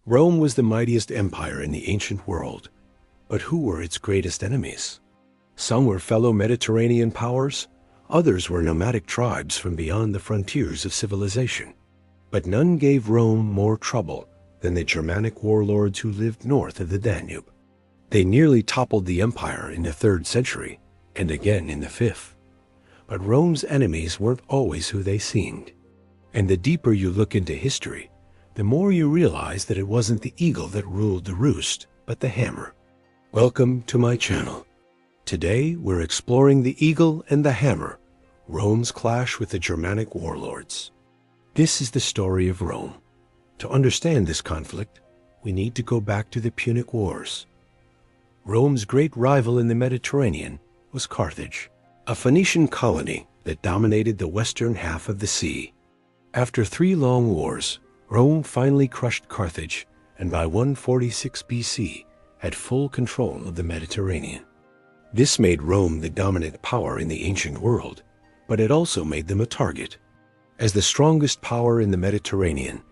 Rome was the mightiest empire in the ancient world, but who were its greatest enemies? Some were fellow Mediterranean powers, others were nomadic tribes from beyond the frontiers of civilization. But none gave Rome more trouble than the Germanic warlords who lived north of the Danube. They nearly toppled the empire in the 3rd century, and again in the 5th. But Rome's enemies weren't always who they seemed. And the deeper you look into history, the more you realize that it wasn't the eagle that ruled the roost, but the hammer. Welcome to my channel. Today we're exploring the eagle and the hammer, Rome's clash with the Germanic warlords. This is the story of Rome. To understand this conflict, we need to go back to the Punic Wars. Rome's great rival in the Mediterranean was Carthage, a Phoenician colony that dominated the western half of the sea. After 3 long wars, Rome finally crushed Carthage and by 146 BC had full control of the Mediterranean. This made Rome the dominant power in the ancient world, but it also made them a target. As the strongest power in the Mediterranean,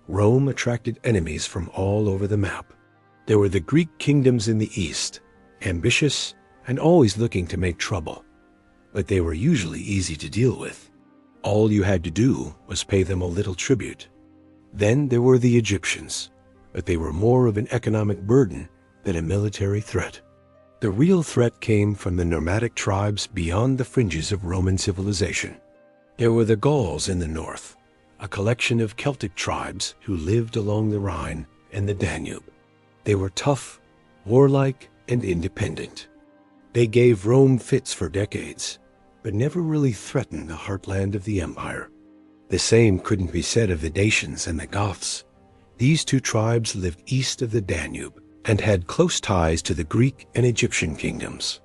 Rome attracted enemies from all over the map. There were the Greek kingdoms in the east, ambitious and always looking to make trouble, but they were usually easy to deal with. All you had to do was pay them a little tribute. Then there were the Egyptians, but they were more of an economic burden than a military threat. The real threat came from the nomadic tribes beyond the fringes of Roman civilization. There were the Gauls in the north, a collection of Celtic tribes who lived along the Rhine and the Danube. They were tough, warlike, and independent. They gave Rome fits for decades, but never really threatened the heartland of the empire. The same couldn't be said of the Dacians and the Goths. These 2 tribes lived east of the Danube and had close ties to the Greek and Egyptian kingdoms.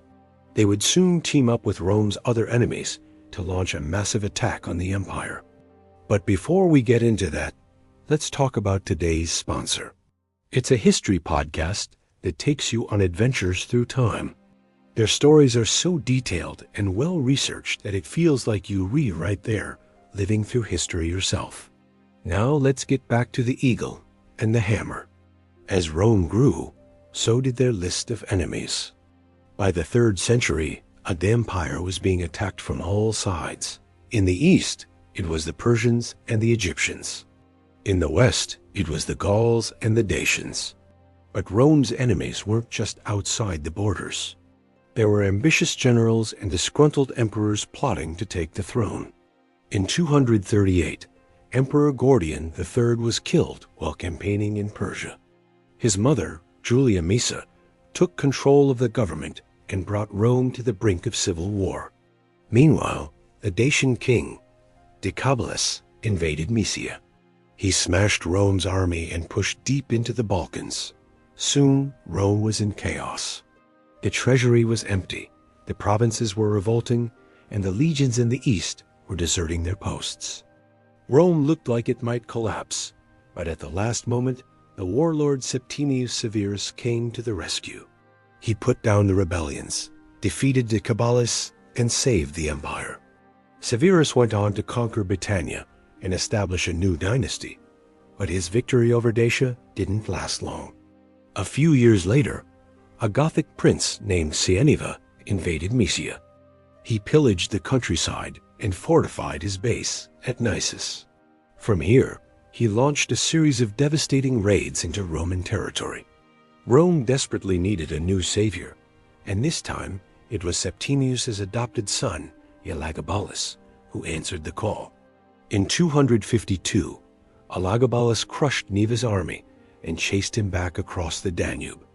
They would soon team up with Rome's other enemies to launch a massive attack on the empire. But before we get into that, let's talk about today's sponsor. It's a history podcast that takes you on adventures through time. Their stories are so detailed and well-researched that it feels like you right there, living through history yourself. Now let's get back to the eagle and the hammer. As Rome grew, so did their list of enemies. By the 3rd century, the empire was being attacked from all sides. In the east, it was the Persians and the Egyptians. In the west, it was the Gauls and the Dacians. But Rome's enemies weren't just outside the borders. There were ambitious generals and disgruntled emperors plotting to take the throne. In 238, Emperor Gordian III was killed while campaigning in Persia. His mother, Julia Misa, took control of the government and brought Rome to the brink of civil war. Meanwhile, the Dacian king, Decebalus, invaded Mysia. He smashed Rome's army and pushed deep into the Balkans. Soon, Rome was in chaos. The treasury was empty, the provinces were revolting, and the legions in the east were deserting their posts. Rome looked like it might collapse, but at the last moment, the warlord Septimius Severus came to the rescue. He put down the rebellions, defeated Decebalus, and saved the empire. Severus went on to conquer Britannia and establish a new dynasty, but his victory over Dacia didn't last long. A few years later, a Gothic prince named Sieniva invaded Mysia. He pillaged the countryside and fortified his base at Nisus. From here, he launched a series of devastating raids into Roman territory. Rome desperately needed a new savior, and this time it was Septimius's adopted son, Elagabalus, who answered the call. In 252, Elagabalus crushed Neva's army and chased him back across the Danube.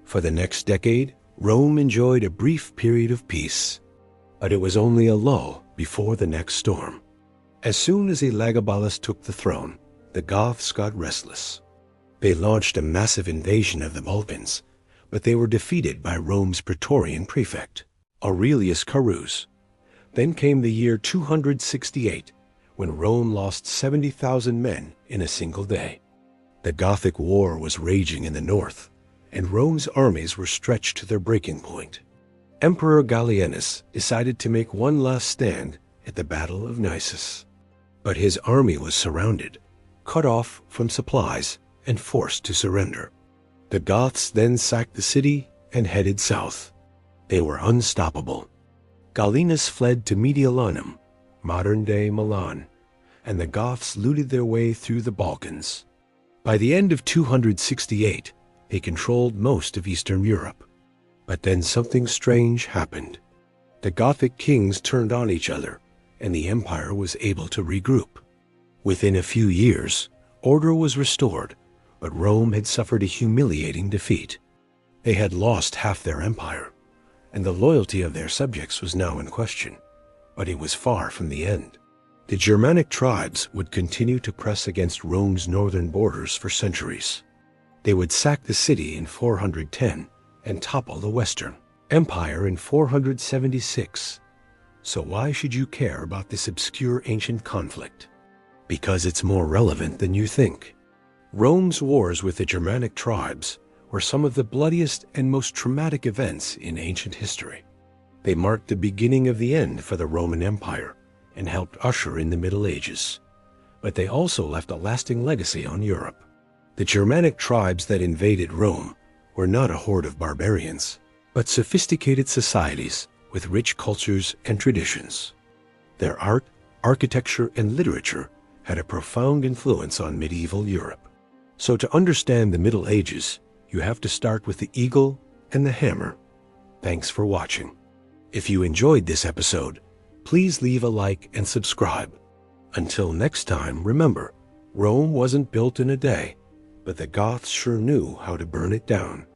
For the next decade, Rome enjoyed a brief period of peace, but it was only a lull before the next storm. As soon as Elagabalus took the throne, the Goths got restless. They launched a massive invasion of the Balkans, but they were defeated by Rome's Praetorian prefect, Aurelius Carus. Then came the year 268, when Rome lost 70,000 men in a single day. The Gothic War was raging in the north, and Rome's armies were stretched to their breaking point. Emperor Gallienus decided to make one last stand at the Battle of Nisus. But his army was surrounded, cut off from supplies, and forced to surrender. The Goths then sacked the city and headed south. They were unstoppable. Gallienus fled to Mediolanum, modern-day Milan, and the Goths looted their way through the Balkans. By the end of 268, they controlled most of Eastern Europe. But then something strange happened. The Gothic kings turned on each other, and the empire was able to regroup. Within a few years, order was restored, but Rome had suffered a humiliating defeat. They had lost half their empire, and the loyalty of their subjects was now in question. But it was far from the end. The Germanic tribes would continue to press against Rome's northern borders for centuries. They would sack the city in 410 and topple the Western Empire in 476. So why should you care about this obscure ancient conflict? Because it's more relevant than you think. Rome's wars with the Germanic tribes were some of the bloodiest and most traumatic events in ancient history. They marked the beginning of the end for the Roman Empire and helped usher in the Middle Ages. But they also left a lasting legacy on Europe. The Germanic tribes that invaded Rome were not a horde of barbarians, but sophisticated societies with rich cultures and traditions. Their art, architecture, and literature had a profound influence on medieval Europe. So to understand the Middle Ages, you have to start with the eagle and the hammer. Thanks for watching. If you enjoyed this episode, please leave a like and subscribe. Until next time, remember, Rome wasn't built in a day, but the Goths sure knew how to burn it down.